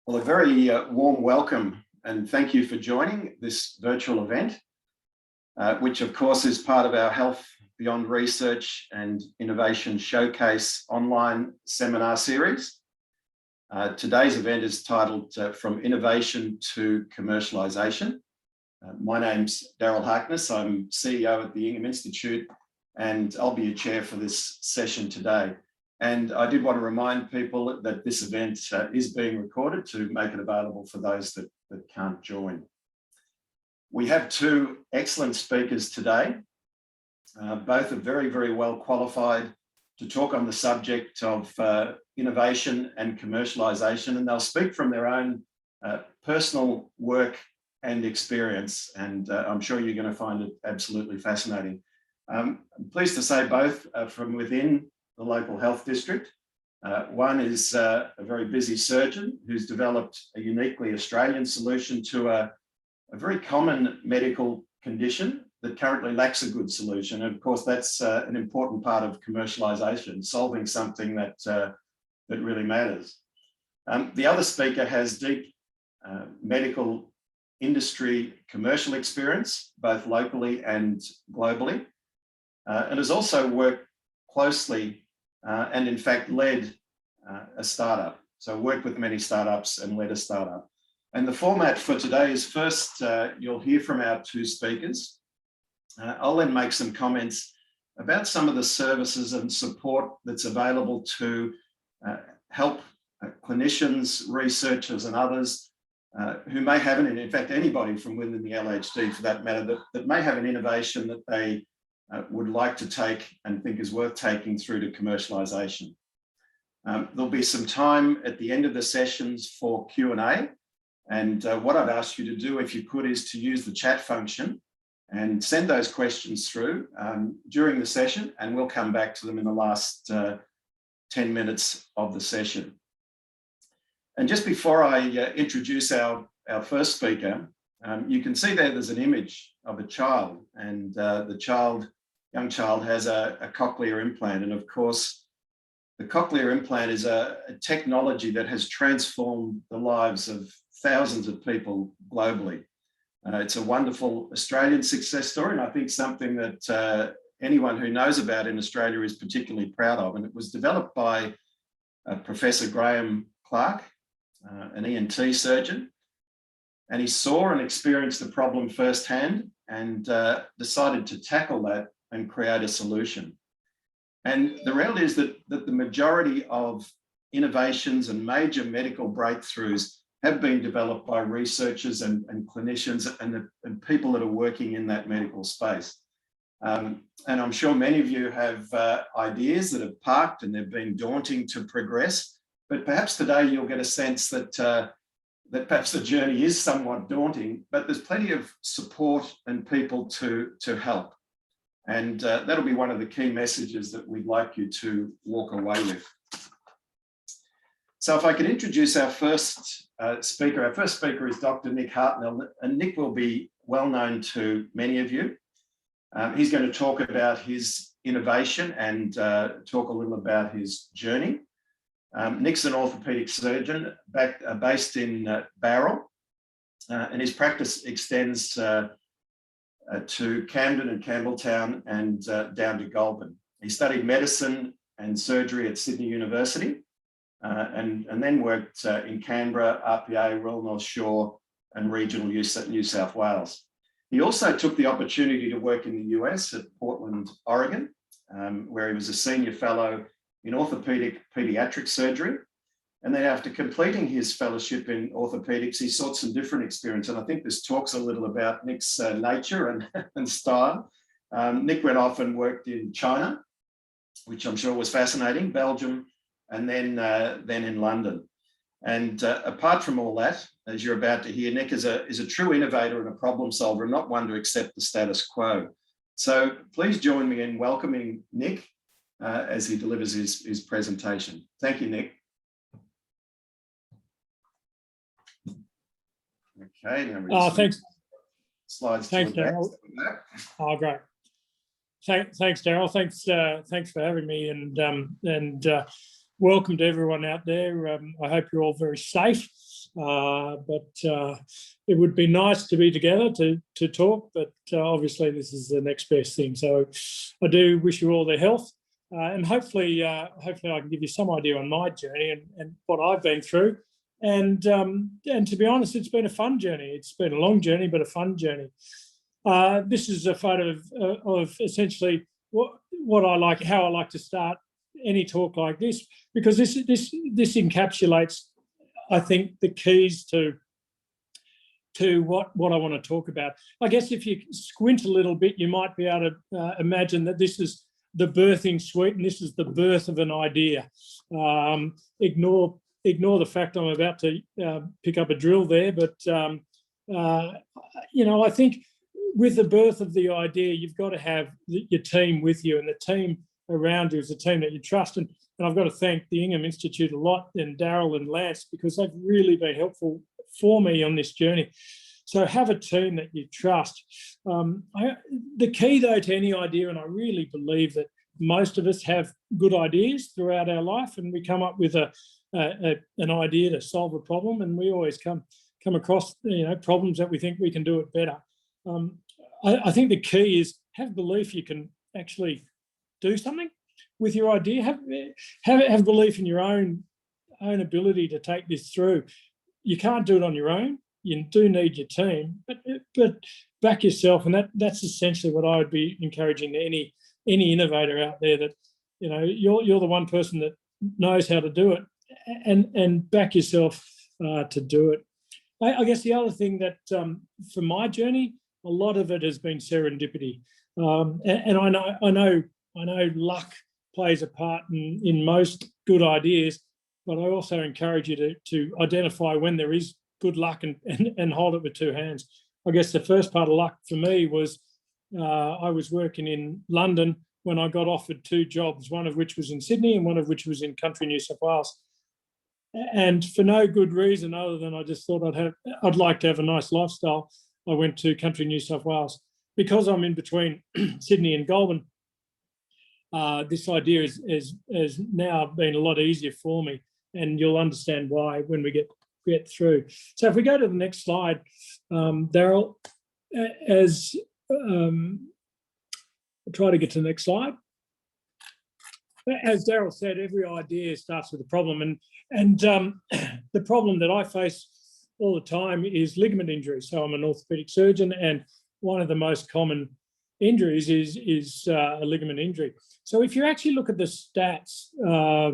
Well, a very warm welcome and thank you for joining this virtual event, which of course is part of our Health Beyond Research and Innovation Showcase online seminar series. Today's event is titled From Innovation to Commercialisation. My name's Darryl Harkness. I'm CEO at the Ingham Institute, and I'll be your chair for this session today. And I did want to remind people that this event is being recorded to make it available for those that can't join. We have two excellent speakers today. Both are very, very well qualified to talk on the subject of innovation and commercialisation, and they'll speak from their own personal work and experience, and I'm sure you're going to find it absolutely fascinating. I'm pleased to say both are from within the local health district. One is a very busy surgeon who's developed a uniquely Australian solution to a very common medical condition that currently lacks a good solution. And of course, that's an important part of commercialisation, solving something that really matters. The other speaker has deep medical industry commercial experience, both locally and globally, and has also worked closely and in fact led a startup. So worked with many startups and led a startup. And the format for today is first, you'll hear from our two speakers. I'll then make some comments about some of the services and support that's available to help clinicians, researchers and others who may have, and in fact anybody from within the LHD for that matter, that may have an innovation that they would like to take and think is worth taking through to commercialisation. There'll be some time at the end of the sessions for Q&A, and what I'd ask you to do, if you could, is to use the chat function and send those questions through during the session, and we'll come back to them in the last 10 minutes of the session. And just before I introduce our first speaker, you can see there's an image of a child, and the young child has a cochlear implant. And of course, the cochlear implant is a technology that has transformed the lives of thousands of people globally. It's a wonderful Australian success story, and I think something that anyone who knows about in Australia is particularly proud of. And it was developed by Professor Graham Clark, an ENT surgeon. And he saw and experienced the problem firsthand and decided to tackle that and create a solution. And the reality is that the majority of innovations and major medical breakthroughs have been developed by researchers and clinicians and people that are working in that medical space. And I'm sure many of you have ideas that have parked and they've been daunting to progress, but perhaps today you'll get a sense that perhaps the journey is somewhat daunting, but there's plenty of support and people to help. And that'll be one of the key messages that we'd like you to walk away with. So if I could introduce our first speaker. Our first speaker is Dr. Nick Hartnell, and Nick will be well known to many of you. He's going to talk about his innovation and talk a little about his journey. Nick's an orthopaedic surgeon based in Darryl, and his practice extends to Camden and Campbelltown and down to Goulburn. He studied medicine and surgery at Sydney University and then worked in Canberra, RPA, Royal North Shore and regional New South Wales. He also took the opportunity to work in the US at Portland, Oregon, where he was a senior fellow in orthopaedic pediatric surgery. And then after completing his fellowship in orthopedics, he sought some different experience. And I think this talks a little about Nick's nature and style. Nick went off and worked in China, which I'm sure was fascinating, Belgium, and then in London. And apart from all that, as you're about to hear, Nick is a true innovator and a problem solver, and not one to accept the status quo. So please join me in welcoming Nick as he delivers his presentation. Thank you, Nick. Okay, now thanks. Slides. Thanks, Darryl. Oh, great. Thanks, Darryl. Thanks for having me, and welcome to everyone out there. I hope you're all very safe but it would be nice to be together to talk, but obviously this is the next best thing. So I do wish you all the health, and hopefully I can give you some idea on my journey and what I've been through. And to be honest, it's been a fun journey. It's been a long journey, but a fun journey. This is a photo of essentially what I like, how I like to start any talk like this, because this encapsulates, I think, the keys to what I want to talk about. I guess if you squint a little bit, you might be able to imagine that this is the birthing suite and this is the birth of an idea. Ignore the fact I'm about to pick up a drill there, but I think with the birth of the idea, you've got to have your team with you, and the team around you is a team that you trust. And I've got to thank the Ingham Institute a lot, and Darryl and Lance, because they've really been helpful for me on this journey. So have a team that you trust. The key, though, to any idea, and I really believe that most of us have good ideas throughout our life, and we come up with an idea to solve a problem, and we always come across problems that we think we can do it better. I think the key is have belief you can actually do something with your idea. Have belief in your own ability to take this through. You can't do it on your own. You do need your team, but back yourself, and that's essentially what I would be encouraging to any innovator out there, that you're the one person that knows how to do it, and back yourself to do it. I guess the other thing that for my journey, a lot of it has been serendipity, and I know luck plays a part in most good ideas, but I also encourage you to identify when there is good luck and hold it with two hands. I guess the first part of luck for me was I was working in London when I got offered two jobs, one of which was in Sydney and one of which was in country New South Wales. And for no good reason other than I just thought I'd like to have a nice lifestyle, I went to country New South Wales. Because I'm in between Sydney and Goulburn, this idea has now been a lot easier for me, and you'll understand why when we get through. So if we go to the next slide, Darryl, I'll try to get to the next slide. As Darryl said, every idea starts with a problem, and the problem that I face all the time is ligament injury. So I'm an orthopaedic surgeon, and one of the most common injuries is a ligament injury. So if you actually look at the stats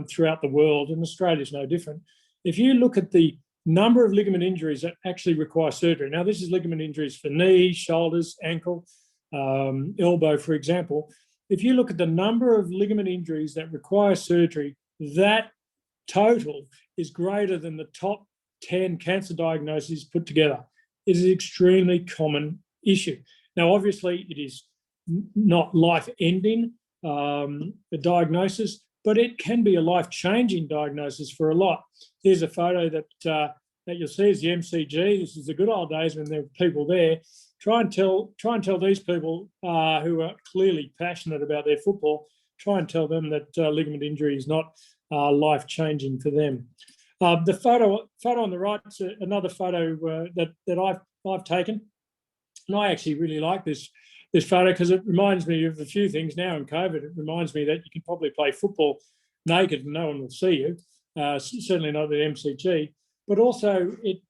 throughout the world, and Australia's no different, if you look at the number of ligament injuries that actually require surgery, now this is ligament injuries for knee, shoulders, ankle, elbow, for example. If you look at the number of ligament injuries that require surgery, that total is greater than the top 10 cancer diagnoses put together. It is an extremely common issue. Now, obviously, it is not life-ending, a diagnosis, but it can be a life-changing diagnosis for a lot. Here's a photo that you'll see is the MCG. This is the good old days when there were people there. Try and tell these people who are clearly passionate about their football, try and tell them that ligament injury is not life-changing for them. The photo on the right is another photo that I've taken, and I actually really like this photo because it reminds me of a few things now in COVID. It reminds me that you can probably play football naked and no one will see you, certainly not at the MCG. But also it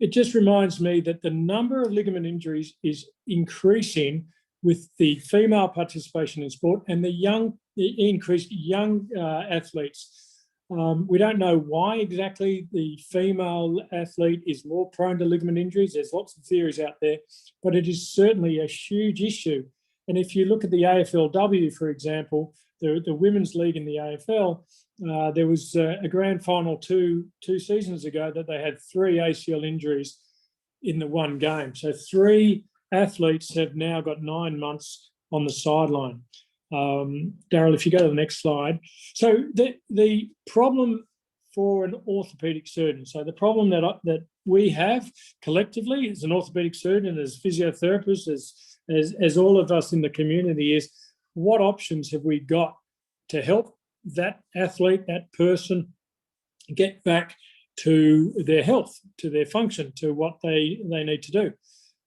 just reminds me that the number of ligament injuries is increasing with the female participation in sport and the increased young athletes. We don't know why exactly the female athlete is more prone to ligament injuries. There's lots of theories out there, but it is certainly a huge issue. And if you look at the AFLW, for example, the women's league in the AFL, there was a grand final two seasons ago that they had 3 ACL injuries in the one game. So 3 athletes have now got 9 months on the sideline. Darryl, if you go to the next slide. So the problem for an orthopaedic surgeon, so the problem that we have collectively as an orthopaedic surgeon, as physiotherapists, as all of us in the community is, what options have we got to help that athlete, that person, get back to their health, to their function, to what they need to do.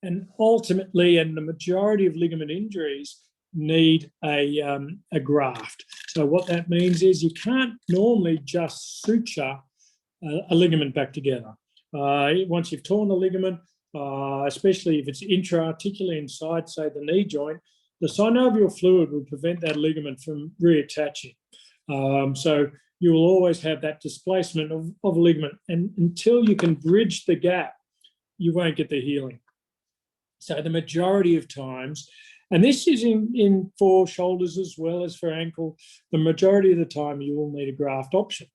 And ultimately, and the majority of ligament injuries need a graft. So what that means is you can't normally just suture a ligament back together. Once you've torn the ligament, especially if it's intra-articular inside, say, the knee joint, the synovial fluid will prevent that ligament from reattaching. So you will always have that displacement of a ligament. And until you can bridge the gap, you won't get the healing. So the majority of times, and this is in for shoulders as well as for ankle, the majority of the time you will need a graft option.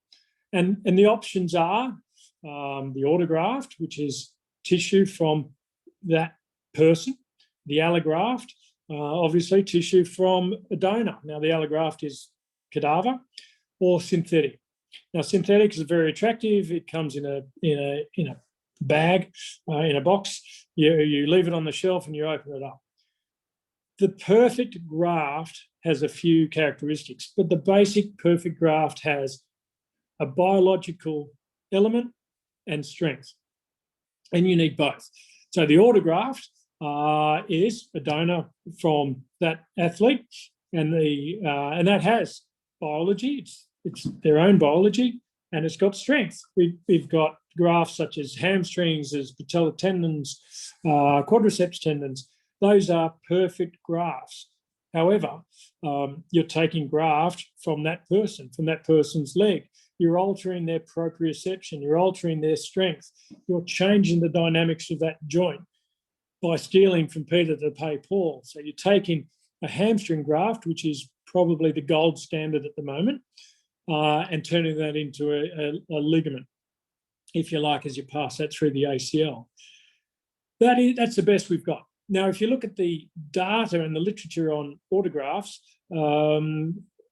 And the options are the autograft, which is tissue from that person, the allograft, obviously tissue from a donor. Now, the allograft is cadaver or synthetic. Now, synthetic is very attractive. It comes in a bag, in a box. You leave it on the shelf and you open it up. The perfect graft has a few characteristics, but the basic perfect graft has a biological element and strength, and you need both. So the autograft is a donor from that athlete, and that has biology. It's their own biology, and it's got strength. We've got grafts such as hamstrings, as patellar tendons, quadriceps tendons. Those are perfect grafts. However, you're taking graft from that person, from that person's leg. You're altering their proprioception. You're altering their strength. You're changing the dynamics of that joint by stealing from Peter to pay Paul. So you're taking a hamstring graft, which is probably the gold standard at the moment, and turning that into a ligament, if you like, as you pass that through the ACL. That's the best we've got. Now, if you look at the data and the literature on autografts,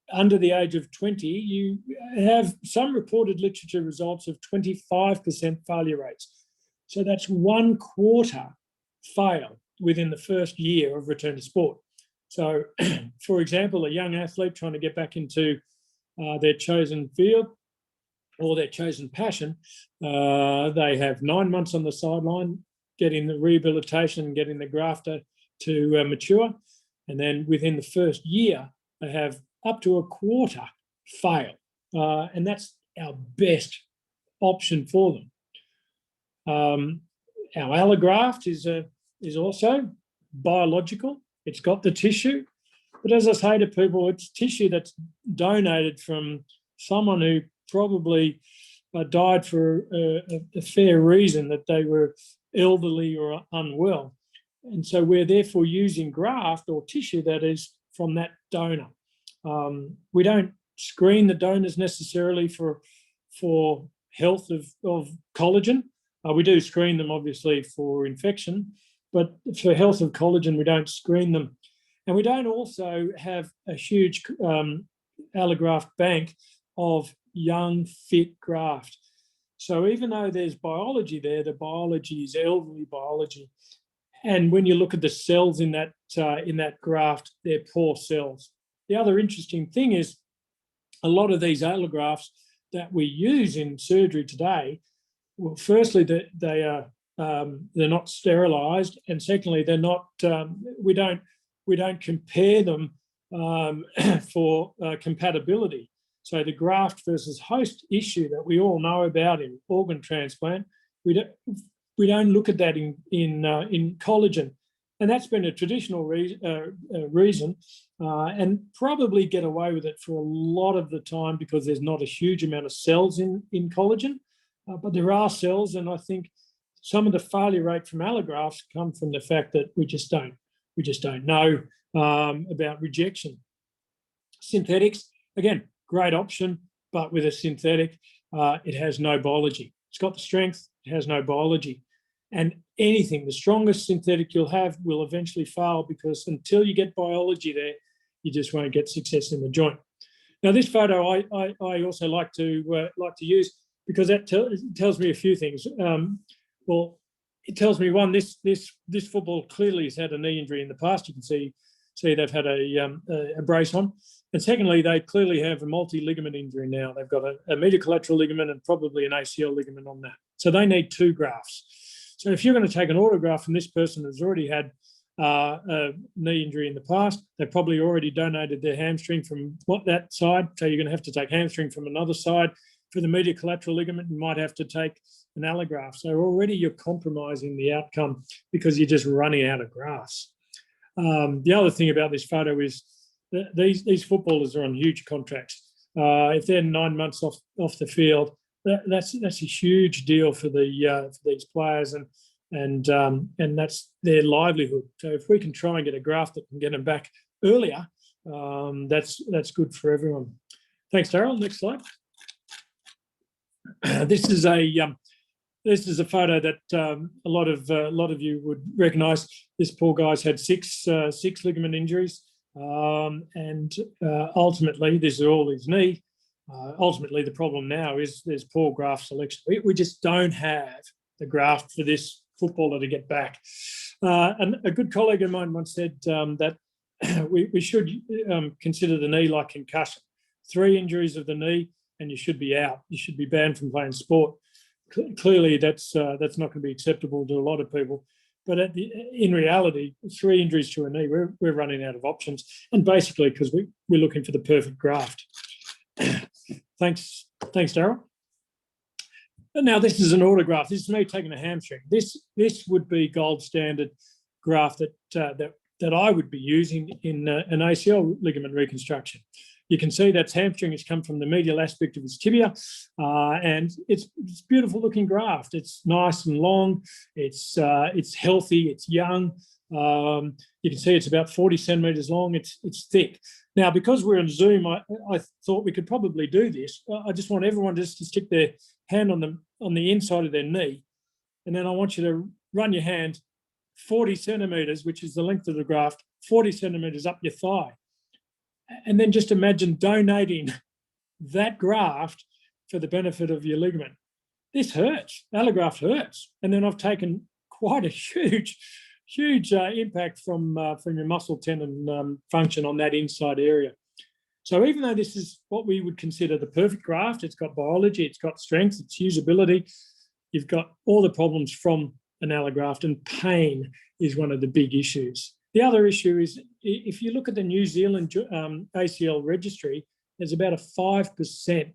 under the age of 20, you have some reported literature results of 25% failure rates. So that's 1/4 fail within the first year of return to sport. So, for example, a young athlete trying to get back into their chosen field or their chosen passion, they have 9 months on the sideline, getting the rehabilitation, getting the grafter to mature. And then within the first year, they have up to 1/4 fail. And that's our best option for them. Our allograft is also biological. It's got the tissue. But as I say to people, it's tissue that's donated from someone who probably died for a fair reason, that they were elderly or unwell. And so we're therefore using graft or tissue that is from that donor. We don't screen the donors necessarily for health of collagen. We do screen them, obviously, for infection, but for health of collagen, we don't screen them. And we don't also have a huge allograft bank of young, fit graft. So even though there's biology there, the biology is elderly biology. And when you look at the cells in that graft, they're poor cells. The other interesting thing is a lot of these allografts that we use in surgery today, well, firstly, they're not sterilised, and secondly, they're not. We don't compare them for compatibility. So the graft versus host issue that we all know about in organ transplant, we don't look at that in collagen, and that's been a traditional reason, and probably get away with it for a lot of the time because there's not a huge amount of cells in collagen, but there are cells, and I think some of the failure rate from allografts come from the fact that we just don't know about rejection. Synthetics, again, great option, but with a synthetic, it has no biology. It's got the strength, it has no biology. And anything, the strongest synthetic you'll have will eventually fail, because until you get biology there, you just won't get success in the joint. Now, this photo I also like to use because that tells me a few things. Well, it tells me, one, this football clearly has had a knee injury in the past. You can see see they've had a brace on. And secondly, they clearly have a multi-ligament injury now. They've got a medial collateral ligament and probably an ACL ligament on that. So they need 2 grafts. So if you're going to take an autograft from this person who's already had a knee injury in the past, they probably already donated their hamstring from that side. So you're going to have to take hamstring from another side. For the medial collateral ligament, you might have to take an allograft. So already you're compromising the outcome because you're just running out of grafts. The other thing about this photo is that these footballers are on huge contracts. If they're 9 months off the field, that's a huge deal for these players, and that's their livelihood. So if we can try and get a graft that can get them back earlier, that's good for everyone. Thanks, Darryl. Next slide. This is a photo that a lot of you would recognise. This poor guy's had six ligament injuries, and ultimately, this is all his knee. Ultimately, the problem now is there's poor graft selection. We just don't have the graft for this footballer to get back. And a good colleague of mine once said that we should consider the knee like concussion. 3 injuries of the knee, and you should be out. You should be banned from playing sport. Clearly, that's not going to be acceptable to a lot of people. But in reality, 3 injuries to a knee, we're running out of options, and basically because we're looking for the perfect graft. Thanks, Darryl. Now this is an autograft. This is me taking a hamstring. This would be gold standard graft that I would be using in an ACL ligament reconstruction. You can see that's hamstring has come from the medial aspect of his tibia, and it's beautiful looking graft. It's nice and long. It's healthy. It's young. You can see it's about 40 centimetres long. It's thick. Now, because we're on Zoom, I thought we could probably do this. I just want everyone just to stick their hand on the inside of their knee, and then I want you to run your hand 40 centimetres, which is the length of the graft, 40 centimetres up your thigh. And then just imagine donating that graft for the benefit of your ligament. This hurts. Allograft hurts. And then I've taken quite a huge impact from your muscle tendon function on that inside area. So even though this is what we would consider the perfect graft, it's got biology, it's got strength, it's usability, you've got all the problems from an allograft, and pain is one of the big issues. The other issue is if you look at the New Zealand ACL registry, there's about a 5%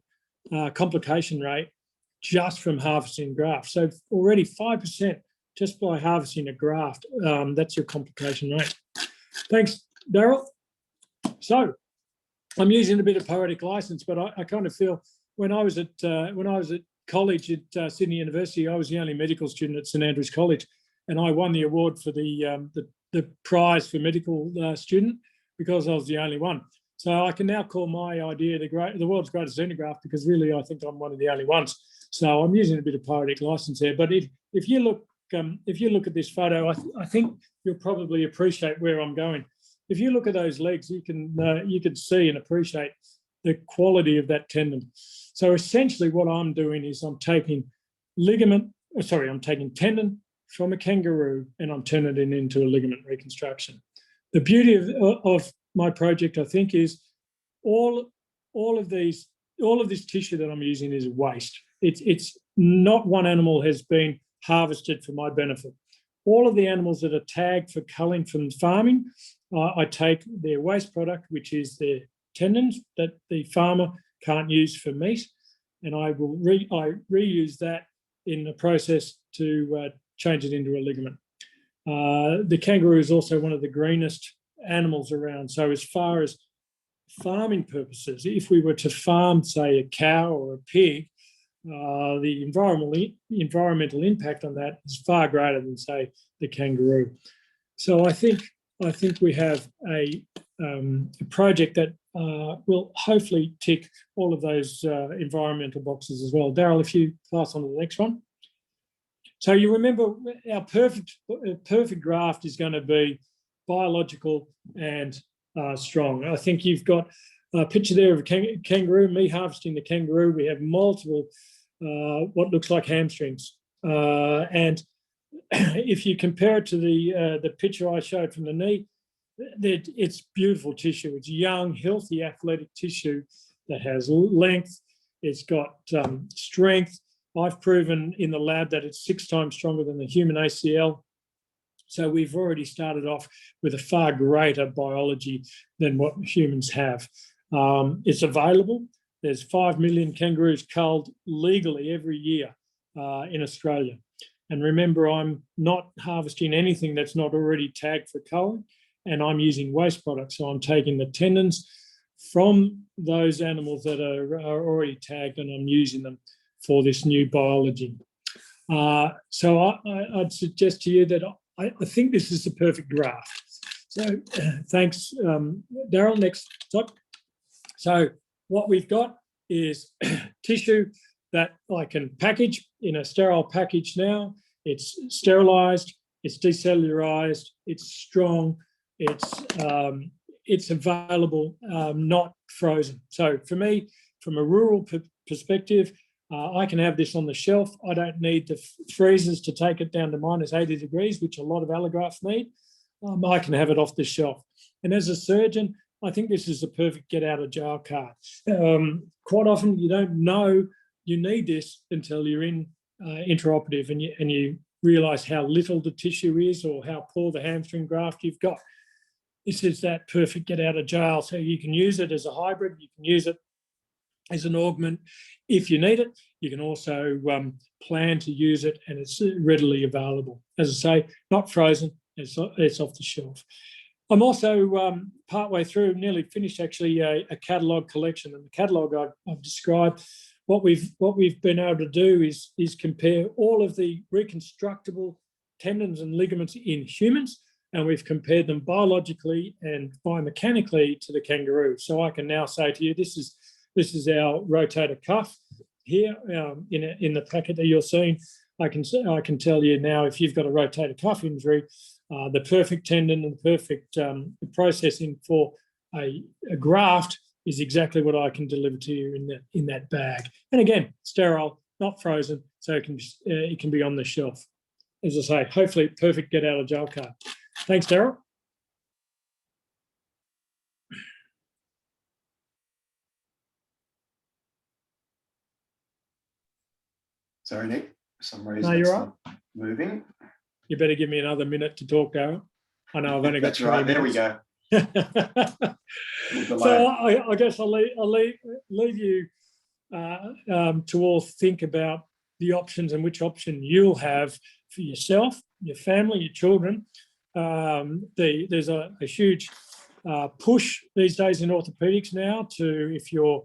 complication rate just from harvesting grafts. So already 5% just by harvesting a graft, that's your complication rate. Thanks, Darryl. So I'm using a bit of poetic license, but I kind of feel when I was at college at Sydney University, I was the only medical student at St Andrews College, and I won the award for the prize for medical student because I was the only one. So I can now call my idea the world's greatest xenograft because really I think I'm one of the only ones. So I'm using a bit of poetic license there. But if you look at this photo, I think you'll probably appreciate where I'm going. If you look at those legs, you can see and appreciate the quality of that tendon. So essentially what I'm doing is I'm taking tendon from a kangaroo and I'm turning it into a ligament reconstruction. The beauty of my project, I think, is all of this tissue that I'm using is waste. It's not one animal has been harvested for my benefit. All of the animals that are tagged for culling from farming, I take their waste product, which is their tendons that the farmer can't use for meat, and I reuse that in the process to change it into a ligament. The kangaroo is also one of the greenest animals around. So as far as farming purposes, if we were to farm, say, a cow or a pig, the environmental impact on that is far greater than, say, the kangaroo. So I think we have a project that will hopefully tick all of those environmental boxes as well. Darryl, if you pass on to the next one. So you remember our perfect graft is going to be biological and strong. I think you've got a picture there of a kangaroo, me harvesting the kangaroo. We have multiple what looks like hamstrings. And if you compare it to the picture I showed from the knee, it's beautiful tissue. It's young, healthy, athletic tissue that has length. It's got strength. I've proven in the lab that it's 6 times stronger than the human ACL. So we've already started off with a far greater biology than what humans have. It's available. There's 5 million kangaroos culled legally every year in Australia. And remember, I'm not harvesting anything that's not already tagged for culling, and I'm using waste products. So I'm taking the tendons from those animals that are already tagged, and I'm using them for this new biology. So I'd suggest to you that I think this is the perfect graft. So thanks, Darryl. Next slide. So what we've got is tissue that I can package in a sterile package now. It's sterilised, it's decellularised, it's strong, it's available, not frozen. So for me, from a rural perspective, I can have this on the shelf. I don't need the freezers to take it down to -80 degrees, which a lot of allografts need. I can have it off the shelf. And as a surgeon, I think this is the perfect get out of jail card. Quite often you don't know you need this until you're in intraoperative and you realise how little the tissue is or how poor the hamstring graft you've got. This is that perfect get out of jail. So you can use it as a hybrid, you can use it as an augment if you need it. You can also plan to use it, and it's readily available. As I say, not frozen, it's off the shelf. I'm also partway through, nearly finished actually, a catalogue collection. And the catalogue I've described, what we've been able to do is compare all of the reconstructible tendons and ligaments in humans, and we've compared them biologically and biomechanically to the kangaroo. So I can now say to you, this is our rotator cuff here in the packet that you're seeing. I can tell you now, if you've got a rotator cuff injury, the perfect tendon and the perfect processing for a graft is exactly what I can deliver to you in that bag. And again, sterile, not frozen, so it can be on the shelf. As I say, hopefully perfect get out of jail card. Thanks, Darryl. Sorry, Nick, for some reason no, it's you're right. not moving. You better give me another minute to talk, Darryl. I know I've only got 3 right. minutes. There we go. So I guess I'll leave you to all think about the options and which option you'll have for yourself, your family, your children. There's a huge push these days in orthopaedics now to, if you're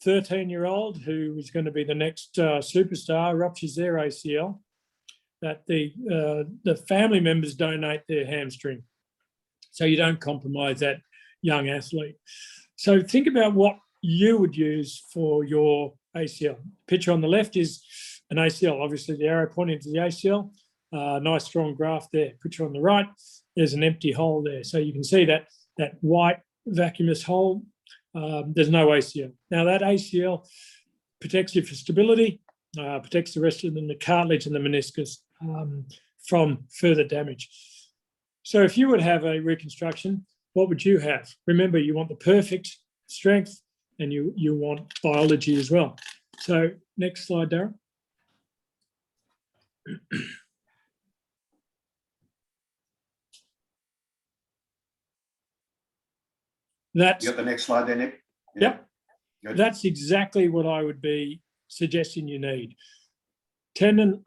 13-year-old who is going to be the next superstar, ruptures their ACL, that the family members donate their hamstring, so you don't compromise that young athlete. So think about what you would use for your ACL. Picture on the left is an ACL, obviously the arrow pointing to the ACL, nice strong graft there. Picture on the right, there's an empty hole there. So you can see that white vacuumous hole, there's no ACL. Now that ACL protects you for stability, protects the rest of them, the cartilage and the meniscus from further damage. So if you would have a reconstruction, what would you have? Remember, you want the perfect strength and you want biology as well. So next slide, Darryl. You got the next slide there, Nick? Yeah. Good. That's exactly what I would be suggesting you need. Tendon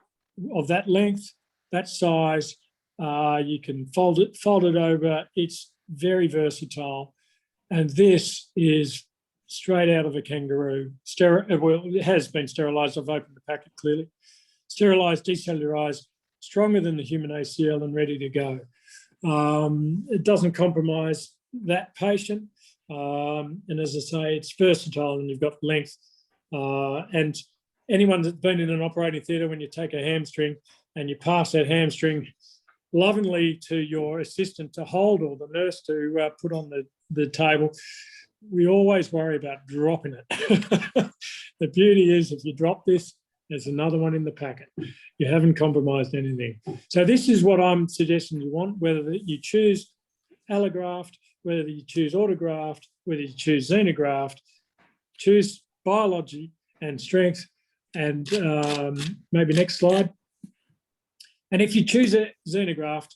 of that length, that size, you can fold it over. It's very versatile. And this is straight out of a kangaroo. Well, it has been sterilised. I've opened the packet clearly. Sterilised, decellularised, stronger than the human ACL and ready to go. It doesn't compromise that patient. And as I say, it's versatile and you've got length. And anyone that's been in an operating theatre, when you take a hamstring and you pass that hamstring lovingly to your assistant to hold or the nurse to put on the table, we always worry about dropping it. The beauty is if you drop this, there's another one in the packet. You haven't compromised anything. So this is what I'm suggesting you want, whether you choose allograft, whether you choose autograft, whether you choose xenograft, choose biology and strength. And maybe next slide. And if you choose a xenograft,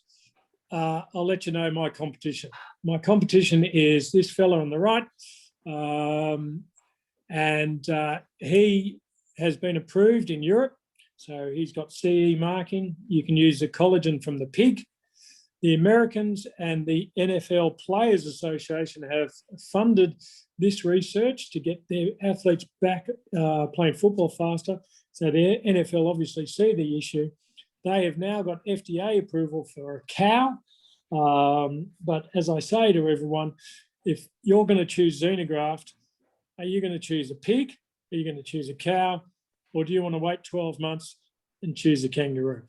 I'll let you know my competition. My competition is this fella on the right. He has been approved in Europe. So he's got CE marking. You can use the collagen from the pig. The Americans and the NFL Players Association have funded this research to get their athletes back playing football faster. So the NFL obviously see the issue. They have now got FDA approval for a cow. But as I say to everyone, if you're going to choose xenograft, are you going to choose a pig? Are you going to choose a cow? Or do you want to wait 12 months and choose a kangaroo?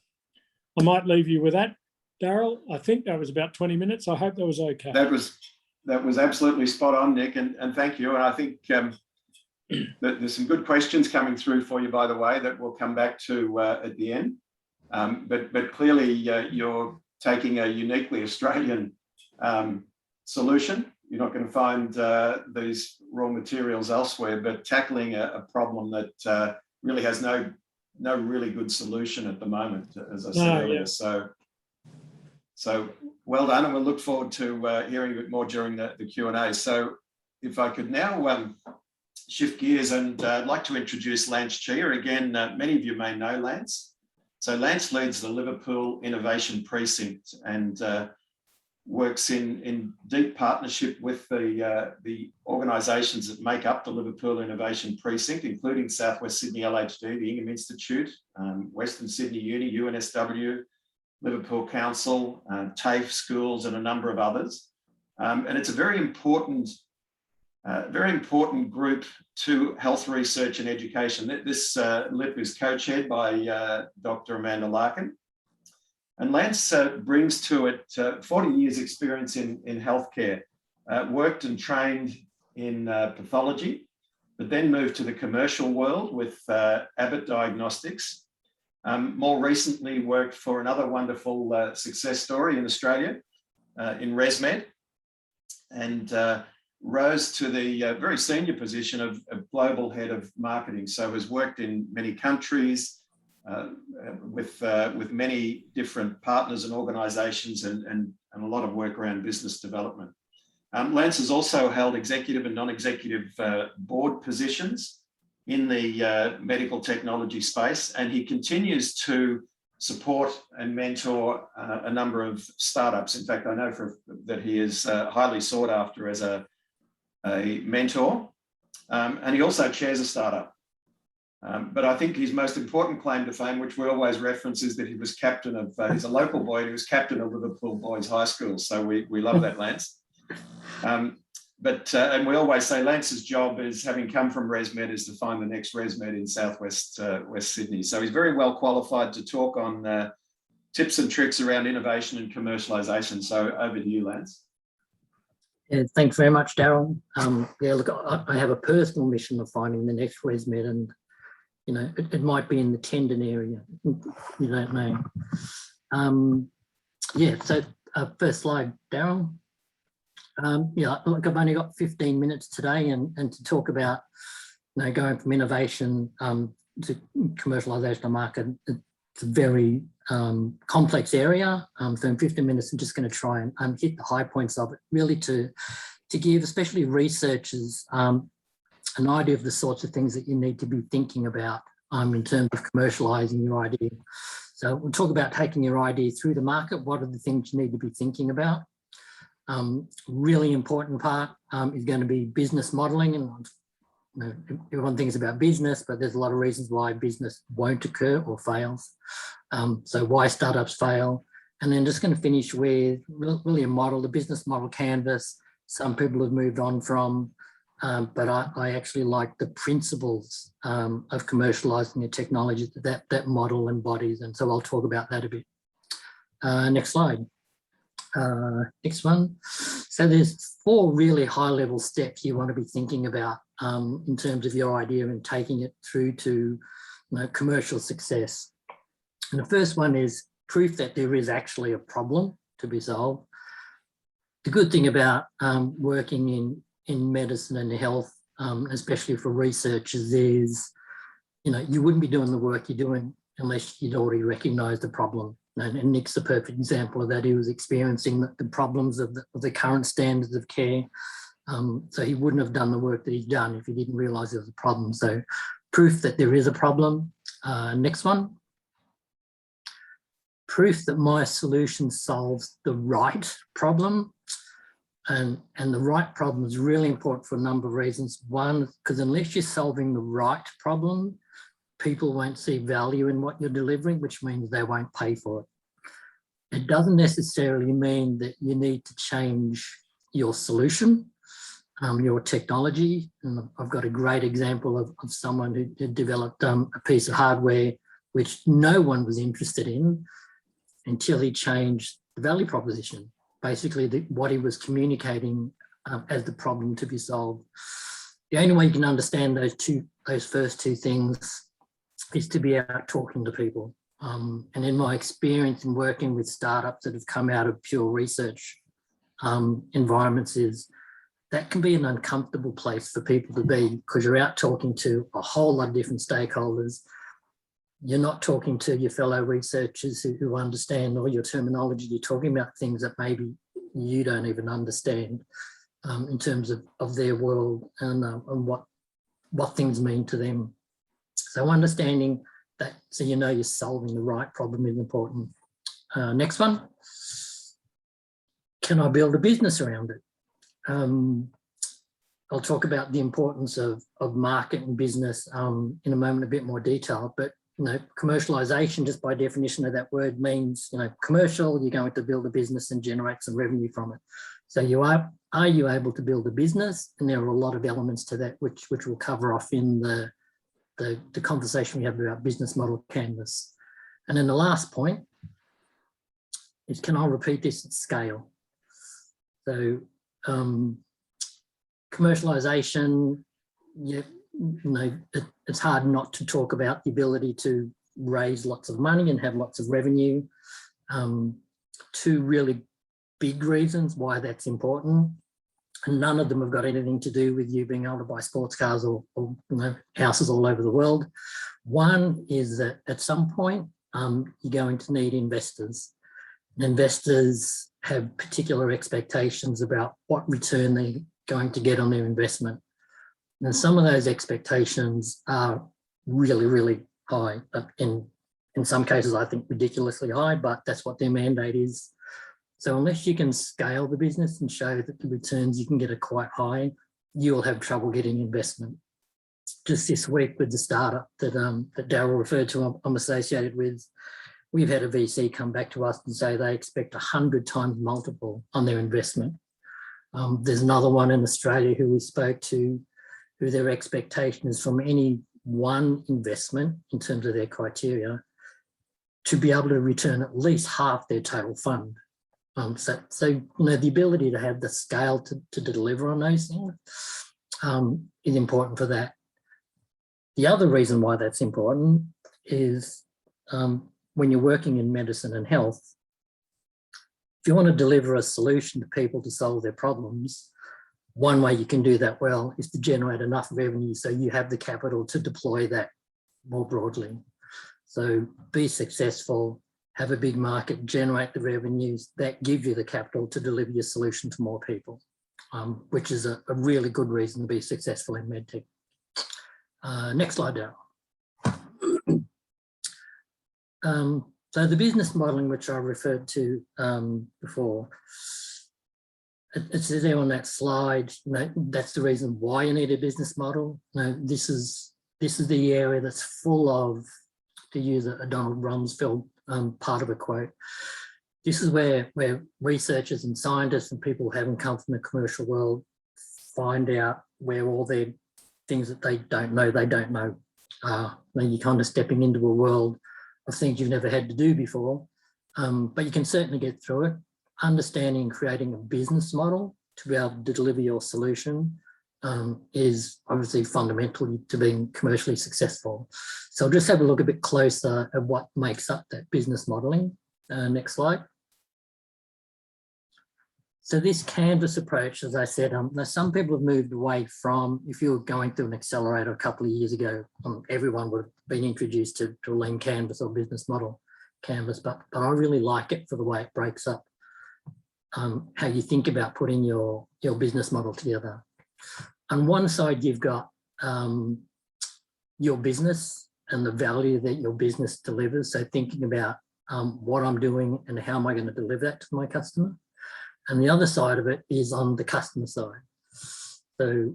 I might leave you with that. Darryl, I think that was about 20 minutes. I hope that was okay. That was absolutely spot on, Nick, and thank you. And I think there's some good questions coming through for you, by the way, that we'll come back to at the end. But clearly you're taking a uniquely Australian solution. You're not going to find these raw materials elsewhere, but tackling a problem that really has no really good solution at the moment, as I said earlier. Yeah. So well done, and we'll look forward to hearing a bit more during the Q&A. So if I could now shift gears, and I'd like to introduce Lance Chia. Again, many of you may know Lance. So Lance leads the Liverpool Innovation Precinct and works in deep partnership with the organisations that make up the Liverpool Innovation Precinct, including Southwest Sydney LHD, the Ingham Institute, Western Sydney Uni, UNSW, Liverpool Council, TAFE schools, and a number of others. And it's a very important group to health research and education. This LIP is co-chaired by Dr. Amanda Larkin. And Lance brings to it 40 years experience in healthcare, worked and trained in pathology, but then moved to the commercial world with Abbott Diagnostics. More recently worked for another wonderful success story in Australia, in ResMed, and rose to the very senior position of global head of marketing. So has worked in many countries, with many different partners and organisations, and a lot of work around business development. Lance has also held executive and non-executive board positions in the medical technology space, and he continues to support and mentor a number of startups. In fact, I know that he is highly sought after as a mentor, and he also chairs a startup. But I think his most important claim to fame, which we always reference, is that he was captain of, he's a local boy, and he was captain of Liverpool Boys High School. So we love that, Lance. And we always say Lance's job is, having come from ResMed, is to find the next ResMed in Southwest West Sydney. So he's very well qualified to talk on tips and tricks around innovation and commercialisation. So over to you, Lance. Yeah, thanks very much, Darryl. Yeah, look, I have a personal mission of finding the next ResMed, and you know, it might be in the tendon area. You don't know. Yeah. So first slide, Darryl. Yeah, look, I've only got 15 minutes today, and to talk about, you know, going from innovation to commercialisation of market. It's a very complex area. So in 15 minutes, I'm just going to try and hit the high points of it, really to give, especially researchers, an idea of the sorts of things that you need to be thinking about in terms of commercialising your idea. So we'll talk about taking your idea through the market. What are the things you need to be thinking about? Really important part is going to be business modelling, and you know, everyone thinks about business, but there's a lot of reasons why business won't occur or fails. So why startups fail, and then just going to finish with really a model, the business model canvas. Some people have moved on from, but I actually like the principles of commercialising a technology that model embodies, and so I'll talk about that a bit. Next slide. Next one. So there's 4 really high-level steps you want to be thinking about in terms of your idea and taking it through to, you know, commercial success. And the first one is proof that there is actually a problem to be solved. the good thing about working in medicine and health, especially for researchers, is, you wouldn't be doing the work you're doing unless you'd already recognised the problem. And Nick's the perfect example of that. He was experiencing the problems of the current standards of care. So he wouldn't have done the work that he's done if he didn't realise there was a problem. So proof that there is a problem. Next one. Proof that my solution solves the right problem. And the right problem is really important for a number of reasons. One, because unless you're solving the right problem, people won't see value in what you're delivering, which means they won't pay for it. It doesn't necessarily mean that you need to change your solution, your technology. And I've got a great example of someone who had developed a piece of hardware which no one was interested in until he changed the value proposition. Basically, what he was communicating as the problem to be solved. The only way you can understand those first two things is to be out talking to people. And in my experience in working with startups that have come out of pure research environments, is that can be an uncomfortable place for people to be, because you're out talking to a whole lot of different stakeholders. You're not talking to your fellow researchers who understand all your terminology. You're talking about things that maybe you don't even understand in terms of their world and what things mean to them. So understanding that, so you're solving the right problem is important. Next one. Can I build a business around it? I'll talk about the importance of market and business in a moment, a bit more detail, but commercialisation, just by definition of that word, means, commercial, you're going to build a business and generate some revenue from it. So are you able to build a business? And there are a lot of elements to that, which we'll cover off in the conversation we have about business model canvas. And then the last point is, can I repeat this at scale? So commercialisation, it's hard not to talk about the ability to raise lots of money and have lots of revenue. Two really big reasons why that's important. And none of them have got anything to do with you being able to buy sports cars or houses all over the world. One is that at some point, you're going to need investors. And investors have particular expectations about what return they're going to get on their investment. And some of those expectations are really, really high. In some cases, I think ridiculously high, but that's what their mandate is. So unless you can scale the business and show that the returns you can get are quite high, you'll have trouble getting investment. Just this week with the startup that Darryl referred to, I'm associated with, we've had a VC come back to us and say they expect 100 times multiple on their investment. There's another one in Australia who we spoke to, who their expectation is from any one investment in terms of their criteria to be able to return at least half their total fund. So the ability to have the scale to deliver on those things is important for that. The other reason why that's important is when you're working in medicine and health, if you want to deliver a solution to people to solve their problems, one way you can do that well is to generate enough revenue so you have the capital to deploy that more broadly. So be successful, have a big market, generate the revenues that give you the capital to deliver your solution to more people, which is a really good reason to be successful in medtech. Next slide, Darryl. So the business modelling, which I referred to before, it's there on that slide. That's the reason why you need a business model. This is the area that's full of, to use a Donald Rumsfeld part of a quote, this is where researchers and scientists and people who haven't come from the commercial world find out where all their things that they don't know. You're kind of stepping into a world of things you've never had to do before, but you can certainly get through it. Understanding and creating a business model to be able to deliver your solution is obviously fundamental to being commercially successful. So I'll just have a look a bit closer at what makes up that business modelling. Next slide. So this canvas approach, as I said, now some people have moved away from, if you were going through an accelerator a couple of years ago, everyone would have been introduced to a lean canvas or business model canvas, but I really like it for the way it breaks up how you think about putting your business model together. On one side, you've got your business and the value that your business delivers. So thinking about what I'm doing and how am I going to deliver that to my customer. And the other side of it is on the customer side. So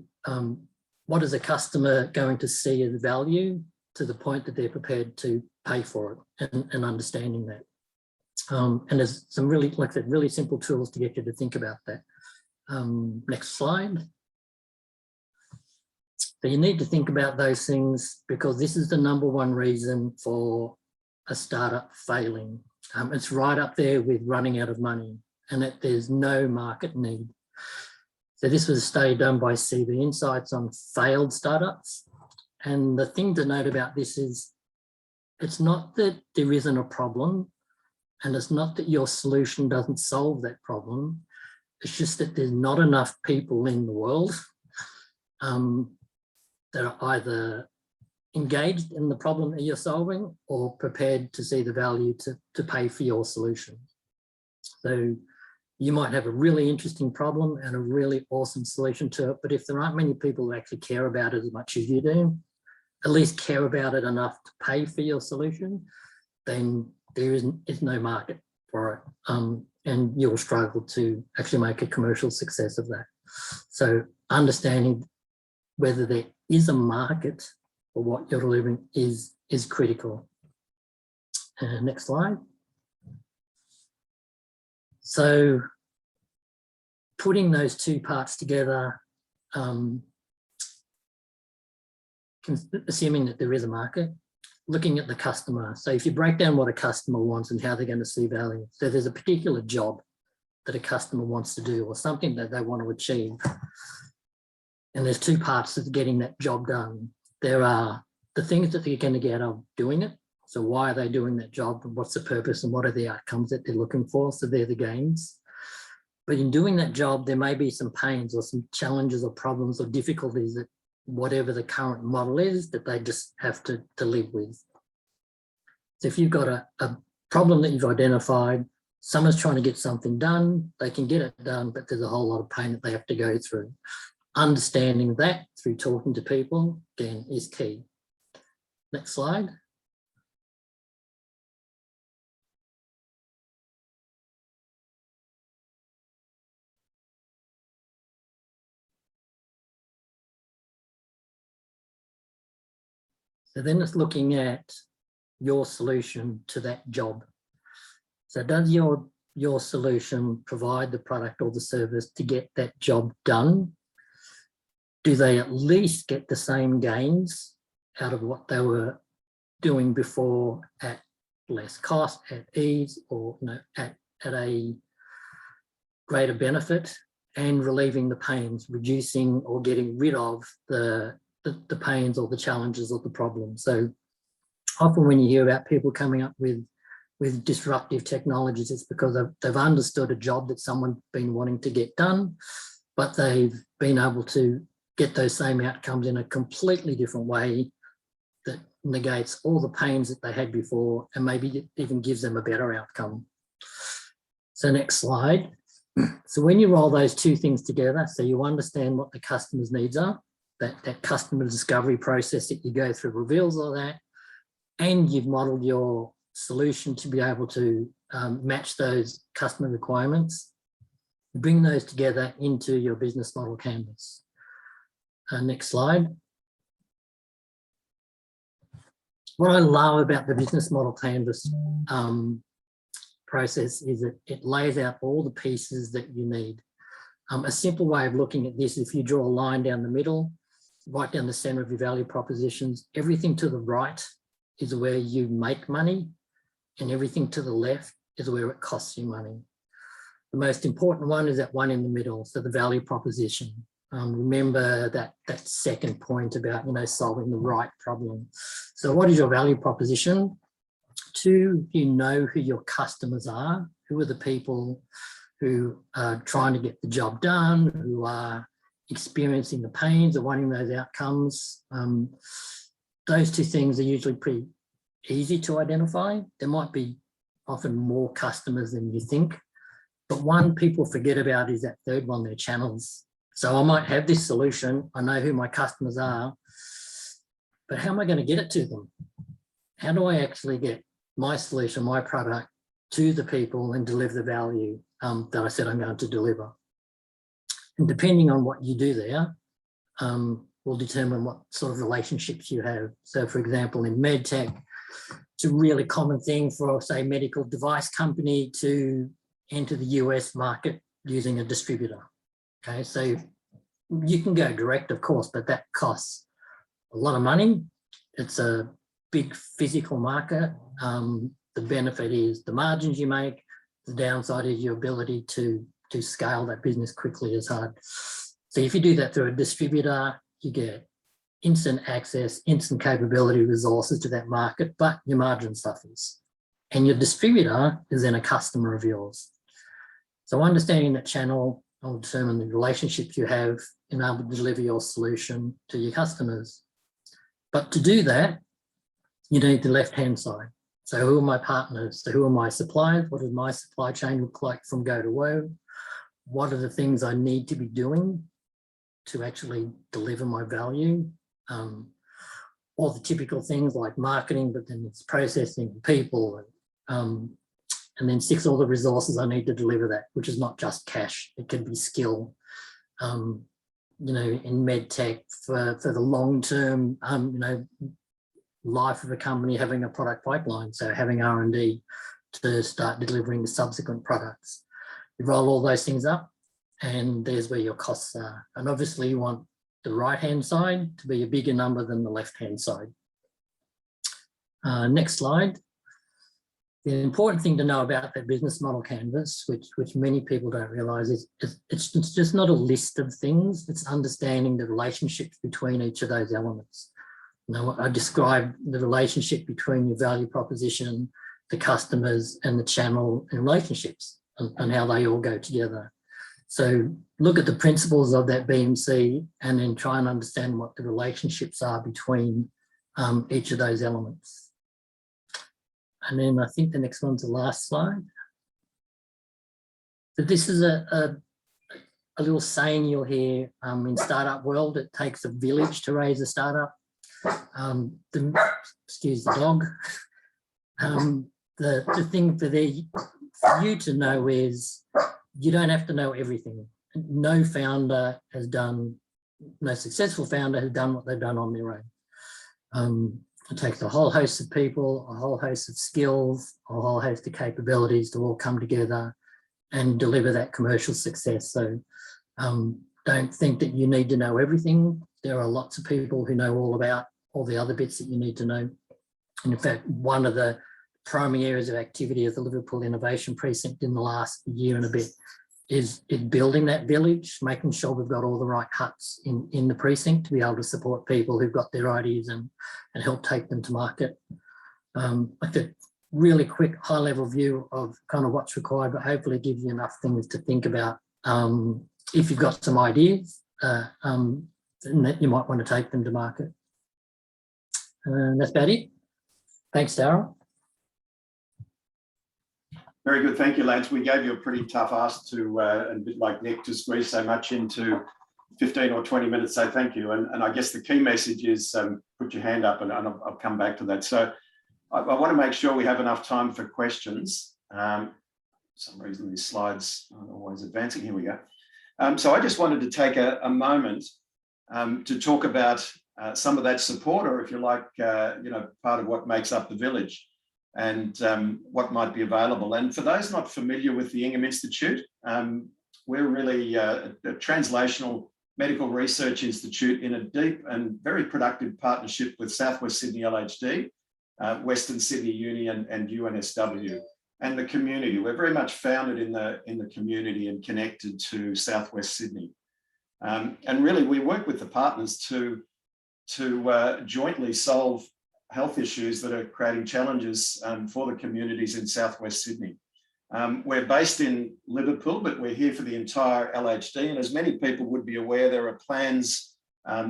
what is a customer going to see as value to the point that they're prepared to pay for it, and understanding that. And there's some really, like I said, really simple tools to get you to think about that. Next slide. So you need to think about those things because this is the #1 reason for a startup failing. It's right up there with running out of money and that there's no market need. So this was a study done by CV Insights on failed startups. And the thing to note about this is it's not that there isn't a problem, and it's not that your solution doesn't solve that problem. It's just that there's not enough people in the world that are either engaged in the problem that you're solving or prepared to see the value to pay for your solution. So you might have a really interesting problem and a really awesome solution to it, but if there aren't many people who actually care about it as much as you do, at least care about it enough to pay for your solution, then there is no market for it. And you'll struggle to actually make a commercial success of that. So understanding whether there is a market for what you're delivering is critical. Next slide. So putting those two parts together, assuming that there is a market, looking at the customer. So if you break down what a customer wants and how they're going to see value, so there's a particular job that a customer wants to do or something that they want to achieve. And there's two parts of getting that job done. There are the things that they're going to get out of doing it. So why are they doing that job and what's the purpose and what are the outcomes that they're looking for? So they're the gains. But in doing that job, there may be some pains or some challenges or problems or difficulties that whatever the current model is that they just have to live with. So if you've got a problem that you've identified, someone's trying to get something done, they can get it done, but there's a whole lot of pain that they have to go through. Understanding that through talking to people, again, is key. Next slide. So then it's looking at your solution to that job. So does your solution provide the product or the service to get that job done? Do they at least get the same gains out of what they were doing before at less cost, at ease, or at a greater benefit, and relieving the pains, reducing or getting rid of the pains or the challenges or the problems? So often when you hear about people coming up with disruptive technologies, it's because they've understood a job that someone's been wanting to get done, but they've been able to get those same outcomes in a completely different way that negates all the pains that they had before and maybe even gives them a better outcome. So next slide. So when you roll those two things together, so you understand what the customer's needs are, that customer discovery process that you go through reveals all that, and you've modeled your solution to be able to match those customer requirements, bring those together into your business model canvas. Next slide. What I love about the business model canvas process is that it lays out all the pieces that you need. A simple way of looking at this, if you draw a line down the middle, right down the center of your value propositions, everything to the right is where you make money and everything to the left is where it costs you money. The most important one is that one in the middle, so the value proposition. Remember that second point about solving the right problem. So what is your value proposition? 2, you know who your customers are, who are the people who are trying to get the job done, who are experiencing the pains of wanting those outcomes. Those two things are usually pretty easy to identify. There might be often more customers than you think, but one people forget about is that third one, their channels. So I might have this solution, I know who my customers are, but how am I going to get it to them? How do I actually get my solution, my product to the people and deliver the value that I said I'm going to deliver? And depending on what you do there, will determine what sort of relationships you have. So for example, in medtech, it's a really common thing for, say, a medical device company to enter the US market using a distributor. Okay, so you can go direct, of course, but that costs a lot of money. It's a big physical market. The benefit is the margins you make. The downside is your ability to scale that business quickly is hard. So if you do that through a distributor, you get instant access, instant capability resources to that market, but your margin suffers. And your distributor is then a customer of yours. So understanding that channel will determine the relationships you have in able to deliver your solution to your customers. But to do that, you need the left-hand side. So who are my partners? So who are my suppliers? What does my supply chain look like from go to woe? What are the things I need to be doing to actually deliver my value? All the typical things like marketing, but then it's processing, people, and then 6, all the resources I need to deliver that, which is not just cash, it can be skill. You know, in med tech for the long term, you know, life of a company, having a product pipeline, so having R&D to start delivering the subsequent products. You roll all those things up and there's where your costs are. And obviously you want the right-hand side to be a bigger number than the left-hand side. Next slide. The important thing to know about that business model canvas, which many people don't realise, is it's just not a list of things, it's understanding the relationships between each of those elements. Now, I described the relationship between your value proposition, the customers, and the channel and relationships, and how they all go together. So look at the principles of that BMC and then try and understand what the relationships are between each of those elements. And then I think the next one's the last slide. So this is a little saying you'll hear in startup world: it takes a village to raise a startup. Excuse the dog. The thing for you to know is you don't have to know everything. No successful founder has done what they've done on their own. It takes a whole host of people, a whole host of skills, a whole host of capabilities to all come together and deliver that commercial success. So don't think that you need to know everything. There are lots of people who know all about all the other bits that you need to know. And in fact, one of the primary areas of activity of the Liverpool Innovation Precinct in the last year and a bit is building that village, making sure we've got all the right huts in the precinct to be able to support people who've got their ideas and help take them to market. Like a really quick high-level view of kind of what's required, but hopefully it gives you enough things to think about if you've got some ideas and that you might want to take them to market. And that's about it. Thanks, Darryl. Very good, thank you, Lance. We gave you a pretty tough ask to, and a bit like Nick, to squeeze so much into 15 or 20 minutes, so thank you. And I guess the key message is put your hand up and I'll come back to that. So I want to make sure we have enough time for questions. For some reason these slides aren't always advancing. Here we go. So I just wanted to take a moment to talk about some of that support, or if you like, you know, part of what makes up the village, and what might be available. And for those not familiar with the Ingham Institute, we're really a translational medical research institute in a deep and very productive partnership with Southwest Sydney LHD, Western Sydney Uni and UNSW, and the community. We're very much founded in the community and connected to Southwest Sydney. And really we work with the partners to jointly solve health issues that are creating challenges for the communities in Southwest Sydney. We're based in Liverpool, but we're here for the entire LHD. And as many people would be aware, there are plans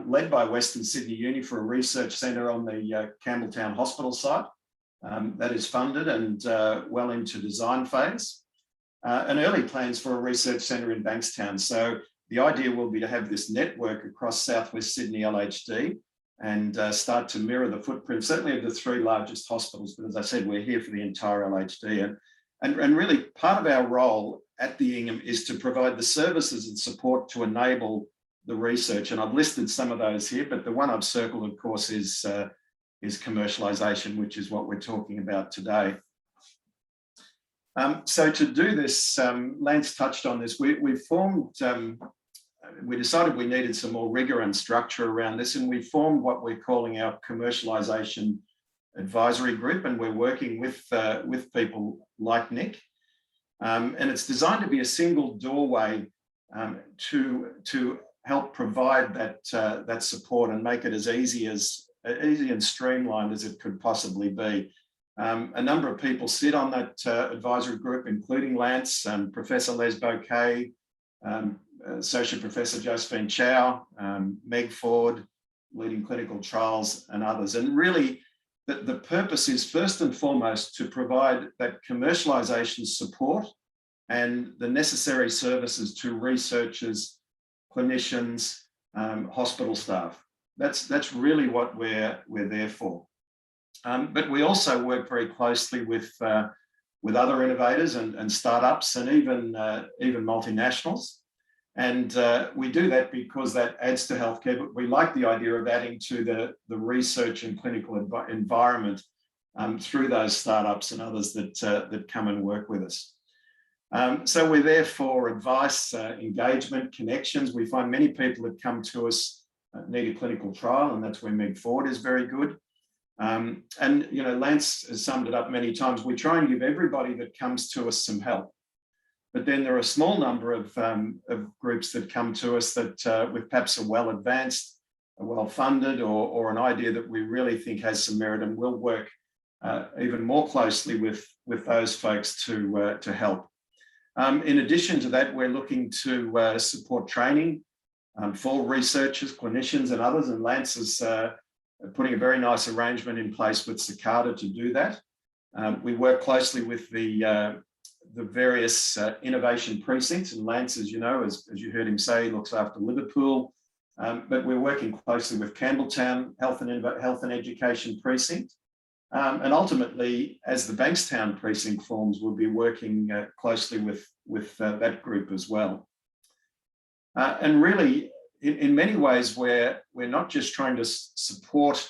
led by Western Sydney Uni for a research centre on the Campbelltown Hospital site that is funded and well into design phase. And early plans for a research centre in Bankstown. So the idea will be to have this network across Southwest Sydney LHD and start to mirror the footprint, certainly of the three largest hospitals. But as I said, we're here for the entire LHD. And really part of our role at the Ingham is to provide the services and support to enable the research. And I've listed some of those here, but the one I've circled, of course, is commercialisation, which is what we're talking about today. So to do this, Lance touched on this, we decided we needed some more rigour and structure around this, and we formed what we're calling our commercialisation advisory group, and we're working with people like Nick, and it's designed to be a single doorway to help provide that support and make it as easy and streamlined as it could possibly be. A number of people sit on that advisory group, including Lance, Professor Les Bouquet, Associate Professor Josephine Chow, Meg Ford, leading clinical trials, and others. And really, the purpose is first and foremost to provide that commercialisation support and the necessary services to researchers, clinicians, hospital staff. That's really what we're there for. But we also work very closely with other innovators and startups and even multinationals. And we do that because that adds to healthcare, but we like the idea of adding to the research and clinical environment through those startups and others that come and work with us. So we're there for advice, engagement, connections. We find many people that come to us need a clinical trial, and that's where Meg Ford is very good. And you know, Lance has summed it up many times. We try and give everybody that comes to us some help. But then there are a small number of groups that come to us that with perhaps a well advanced, a well funded, or an idea that we really think has some merit, and we'll work even more closely with those folks to help. In addition to that, we're looking to support training for researchers, clinicians, and others. And Lance is putting a very nice arrangement in place with Cicada to do that. We work closely with the various innovation precincts, and Lance, as you know, as you heard him say, looks after Liverpool, but we're working closely with Campbelltown Health and Education Precinct, and ultimately, as the Bankstown Precinct forms, we'll be working closely with that group as well. And really, in many ways, we're not just trying to support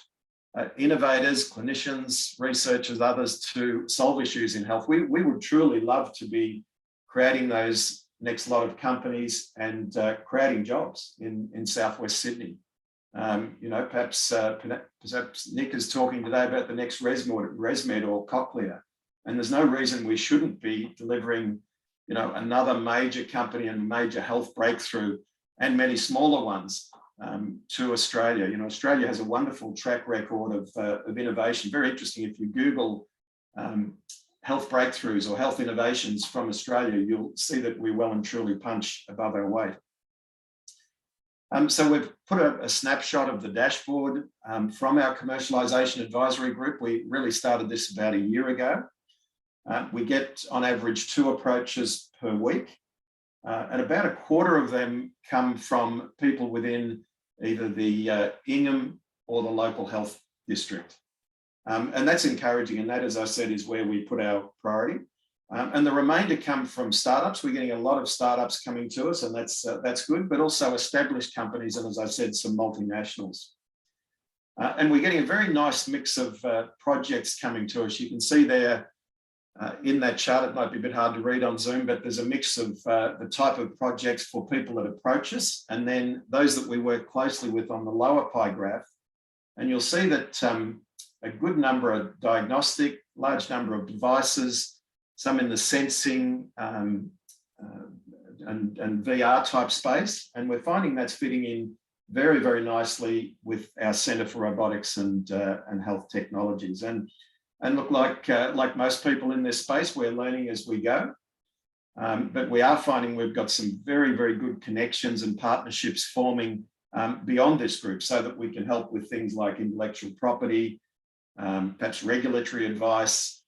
innovators, clinicians, researchers, others to solve issues in health. We would truly love to be creating those next lot of companies and creating jobs in Southwest Sydney. You know, perhaps Nick is talking today about the next ResMed or Cochlear, and there's no reason we shouldn't be delivering, you know, another major company and major health breakthrough, and many smaller ones to Australia. You know, Australia has a wonderful track record of innovation. Very interesting. If you Google health breakthroughs or health innovations from Australia, you'll see that we well and truly punch above our weight. So we've put a snapshot of the dashboard from our commercialisation advisory group. We really started this about a year ago. We get on average 2 approaches per week. And about a quarter of them come from people within either the Ingham or the local health district. And that's encouraging. And that, as I said, is where we put our priority. And the remainder come from startups. We're getting a lot of startups coming to us, and that's good, but also established companies. And as I said, some multinationals. And we're getting a very nice mix of projects coming to us. You can see there, in that chart, it might be a bit hard to read on Zoom, but there's a mix of the type of projects for people that approach us, and then those that we work closely with on the lower pie graph. And you'll see that a good number of diagnostic, large number of devices, some in the sensing and VR type space. And we're finding that's fitting in very, very nicely with our Centre for Robotics and Health Technologies. And look, like most people in this space, we're learning as we go. But we are finding we've got some very, very good connections and partnerships forming beyond this group so that we can help with things like intellectual property, perhaps regulatory advice,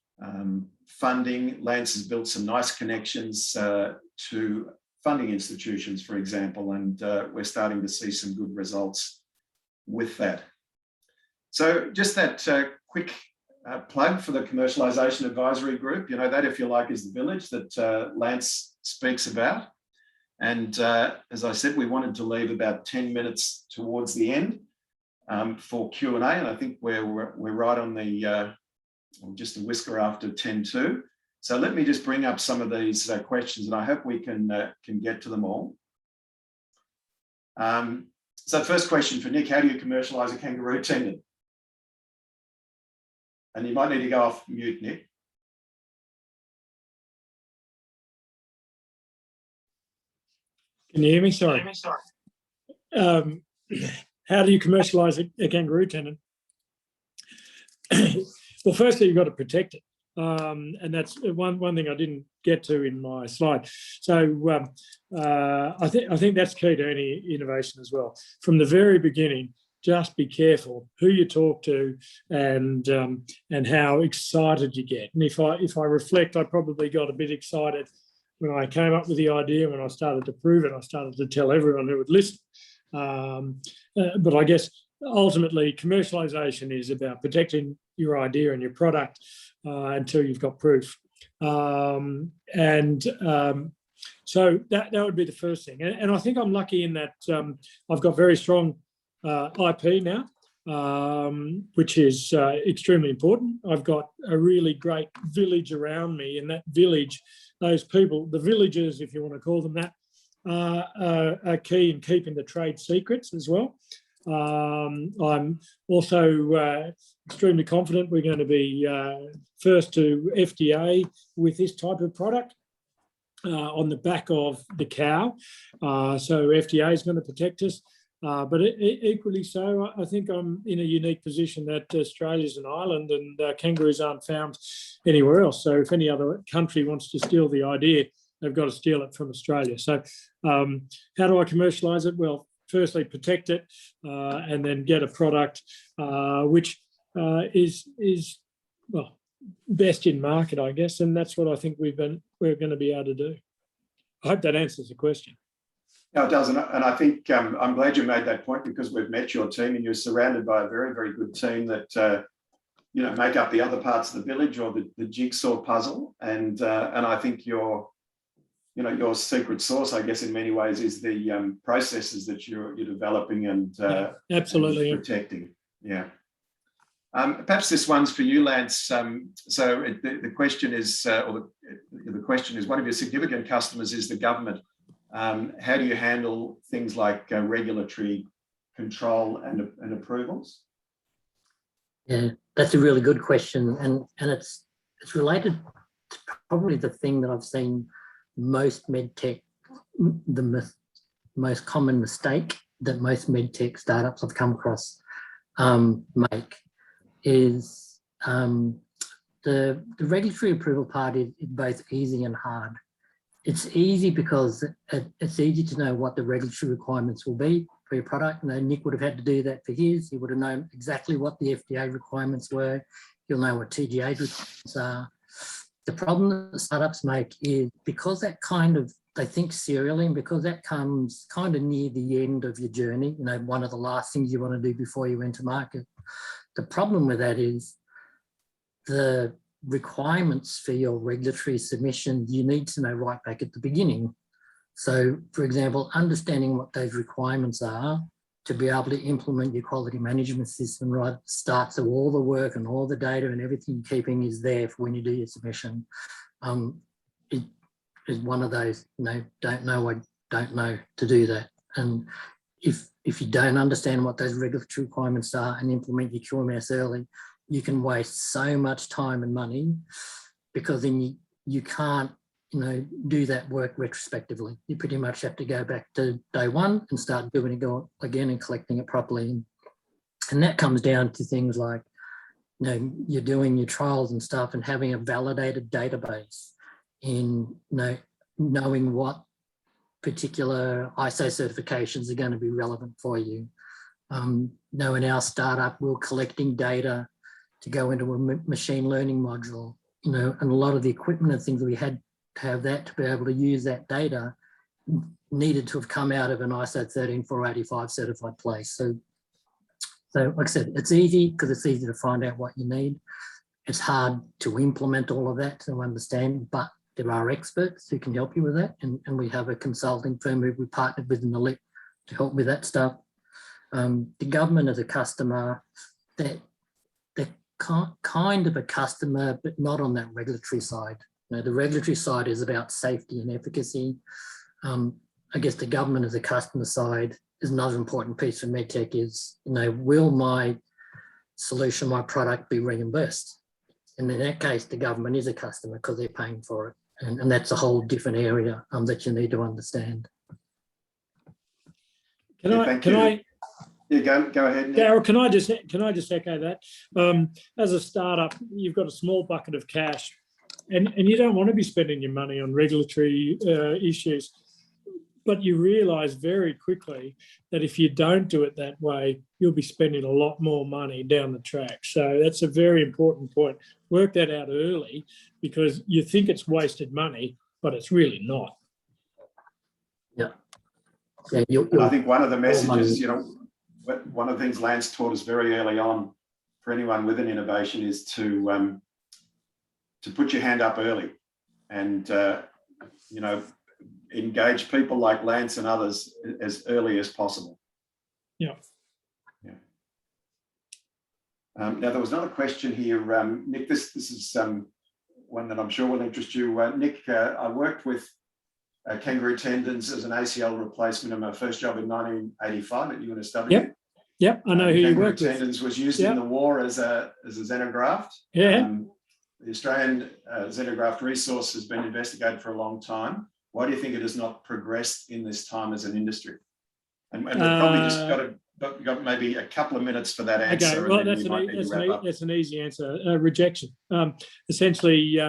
funding. Lance has built some nice connections to funding institutions, for example, and we're starting to see some good results with that. So just that quick plug for the Commercialisation Advisory Group. You know, that, if you like, is the village that Lance speaks about. And as I said, we wanted to leave about 10 minutes towards the end for Q&A, and I think we're right on the, just a whisker after 10:02. So let me just bring up some of these questions, and I hope we can get to them all. So first question for Nick: how do you commercialise a kangaroo tendon? And you might need to go off mute, Nick. Can you hear me? Sorry. How do you commercialise a kangaroo tendon? Well, firstly, you've got to protect it. And that's one thing I didn't get to in my slide. So I think that's key to any innovation as well. From the very beginning, just be careful who you talk to and how excited you get. And if I reflect, I probably got a bit excited when I came up with the idea. When I started to prove it, I started to tell everyone who would listen. But I guess ultimately commercialisation is about protecting your idea and your product until you've got proof. So that would be the first thing. And I think I'm lucky in that I've got very strong IP now, which is extremely important. I've got a really great village around me, and that village, those people, the villagers, if you want to call them that, are key in keeping the trade secrets as well. I'm also extremely confident we're going to be first to FDA with this type of product on the back of the cow. So FDA is going to protect us. But equally so, I think I'm in a unique position that Australia's an island and kangaroos aren't found anywhere else. So if any other country wants to steal the idea, they've got to steal it from Australia. So how do I commercialise it? Well, firstly, protect it and then get a product which is well, best in market, I guess. And that's what I think we're going to be able to do. I hope that answers the question. No, it does. And I think I'm glad you made that point, because we've met your team and you're surrounded by a very, very good team that, make up the other parts of the village or the jigsaw puzzle. And I think your secret sauce, I guess, in many ways is the processes that you're developing and absolutely and protecting. Yeah. Perhaps this one's for you, Lance. So the question is, the question is, one of your significant customers is the government. How do you handle things like regulatory control and approvals? Yeah, that's a really good question, and it's related to probably the thing that I've seen most medtech, the most common mistake that most medtech startups I've come across make is the regulatory approval part is both easy and hard. It's easy because it's easy to know what the regulatory requirements will be for your product. Nick would have had to do that for his. He would have known exactly what the FDA requirements were. He'll know what TGA requirements are. The problem that startups make is because they think serially, and because that comes kind of near the end of your journey, one of the last things you want to do before you enter market. The problem with that is the requirements for your regulatory submission, you need to know right back at the beginning. So, for example, understanding what those requirements are to be able to implement your quality management system right at the start, so all the work and all the data and everything you're keeping is there for when you do your submission. It is one of those, don't know to do that. And if you don't understand what those regulatory requirements are and implement your QMS early, you can waste so much time and money, because then you can't, do that work retrospectively. You pretty much have to go back to day one and start doing it again and collecting it properly. And that comes down to things like, you're doing your trials and stuff and having a validated database in, knowing what particular ISO certifications are going to be relevant for you. Now in our startup, we're collecting data to go into a machine learning module, and a lot of the equipment and things that we had to have that to be able to use that data needed to have come out of an ISO 13485 certified place. So like I said, it's easy because it's easy to find out what you need. It's hard to implement all of that to understand, but there are experts who can help you with that. And we have a consulting firm who we partnered with in the LIC to help with that stuff. The government as a customer, they're kind of a customer, but not on that regulatory side. The regulatory side is about safety and efficacy. I guess the government as a customer side is another important piece for medtech is, will my solution, my product be reimbursed? And in that case, the government is a customer because they're paying for it. And that's a whole different area that you need to understand. Can I? Yeah, go ahead, Nick. Darryl, can I just echo that? As a startup, you've got a small bucket of cash, and you don't want to be spending your money on regulatory issues. But you realise very quickly that if you don't do it that way, you'll be spending a lot more money down the track. So that's a very important point. Work that out early because you think it's wasted money, but it's really not. Yeah. I think one of the messages, one of the things Lance taught us very early on for anyone with an innovation is to put your hand up early and, engage people like Lance and others as early as possible. Yeah. Now, there was another question here, Nick. This is one that I'm sure will interest you. Nick, I worked with kangaroo tendons as an ACL replacement in my first job in 1985 at UNSW. Yep, I know who you worked with. Kangaroo tendons was used in the war as a xenograft. Yeah. The Australian xenograft resource has been investigated for a long time. Why do you think it has not progressed in this time as an industry? And we've probably just got maybe a couple of minutes for that answer. Okay, well, that's an easy answer. Rejection. Essentially,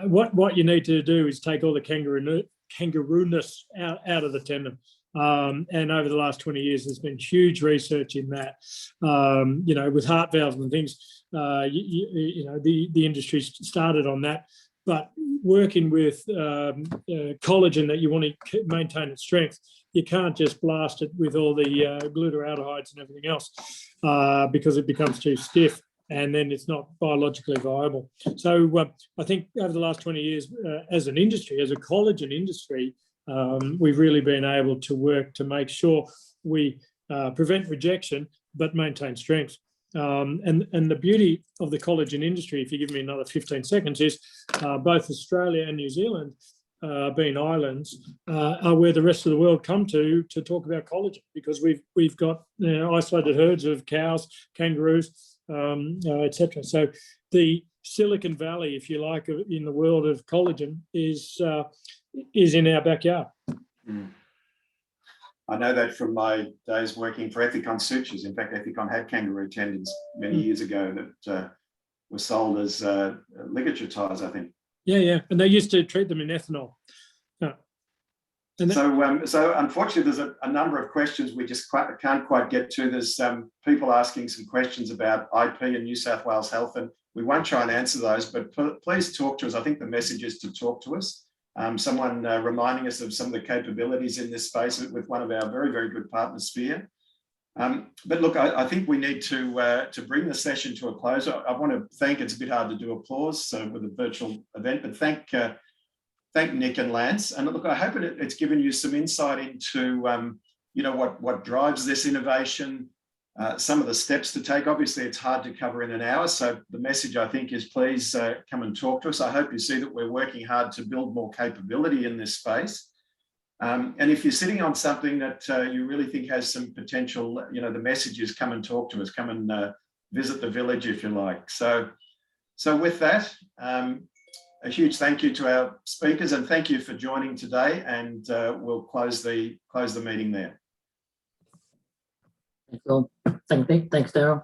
what you need to do is take all the kangarooness out of the tendon. And over the last 20 years, there's been huge research in that. With heart valves and things, the industry started on that. But working with collagen that you want to maintain its strength, you can't just blast it with all the glutaraldehydes and everything else because it becomes too stiff and then it's not biologically viable. So I think over the last 20 years, as an industry, as a collagen industry, we've really been able to work to make sure we prevent rejection but maintain strength. And the beauty of the collagen industry, if you give me another 15 seconds, is both Australia and New Zealand, being islands, are where the rest of the world come to talk about collagen because we've got isolated herds of cows, kangaroos, etc. So the Silicon Valley, if you like, in the world of collagen is in our backyard. Mm. I know that from my days working for Ethicon Sutures. In fact, Ethicon had kangaroo tendons many years ago that were sold as ligature ties, I think. Yeah, and they used to treat them in ethanol. So unfortunately, there's a number of questions we just can't quite get to. There's people asking some questions about IP and New South Wales Health, and we won't try and answer those, but please talk to us. I think the message is to talk to us. Someone reminding us of some of the capabilities in this space with one of our very, very good partners, Sphere. But look, I think we need to bring the session to a close. I want to thank, it's a bit hard to do applause with a virtual event, but thank Nick and Lance. And look, I hope it's given you some insight into what drives this innovation, some of the steps to take. Obviously, it's hard to cover in an hour. So the message, I think, is please come and talk to us. I hope you see that we're working hard to build more capability in this space. And if you're sitting on something that you really think has some potential, the message is come and talk to us, come and visit the village if you like. So with that, a huge thank you to our speakers and thank you for joining today. And we'll close the meeting there. Thanks, Darryl.